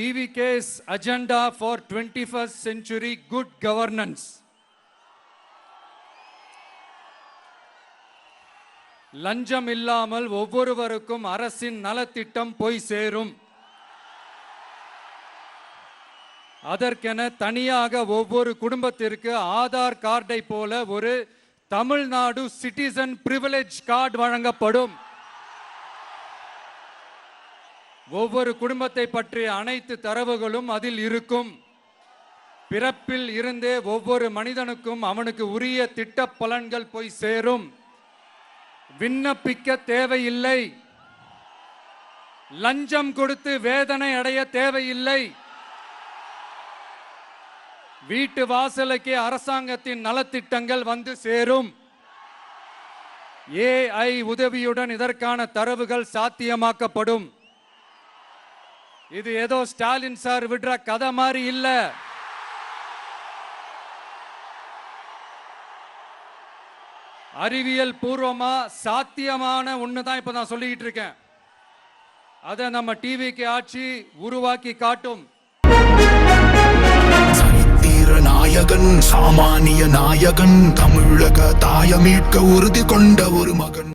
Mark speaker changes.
Speaker 1: TVK's agenda for 21st century good governance. லஞ்சம் இல்லாமல் ஒவ்வொருவருக்கும் அரசின் நலத்திட்டம் போய் சேரும். அதற்கென தனியாக ஒவ்வொரு குடும்பத்திற்கு ஆதார் கார்டை போல ஒரு தமிழ்நாடு சிட்டிசன் பிரிவிலேஜ் கார்டு வழங்கப்படும். ஒவ்வொரு குடும்பத்தை பற்றிய அனைத்து தரவுகளும் அதில் இருக்கும். பிறப்பில் இருந்தே ஒவ்வொரு மனிதனுக்கும் அவனுக்கு உரிய திட்ட பலன்கள் போய் சேரும். விண்ணப்பிக்க தேவையில்லை. லஞ்சம் கொடுத்து வேதனை அடைய தேவையில்லை. வீட்டு வாசலுக்கே அரசாங்கத்தின் நலத்திட்டங்கள் வந்து சேரும். AI உதவியுடன் இதற்கான தரவுகள் சாத்தியமாக்கப்படும். இது ஏதோ ஸ்டாலின் சார் விடுற கதை மாதிரி இல்ல. அறிவியல் பூர்வமா சாத்தியமான ஒண்ணுதான் இப்ப நான் சொல்லிட்டு இருக்கேன். அதை நம்ம டிவிக்கு ஆட்சி உருவாக்கி காட்டும்.
Speaker 2: நாயகன் சாமானிய நாயகன் தமிழக தாய மீட்க உறுதி கொண்ட ஒரு மகன்.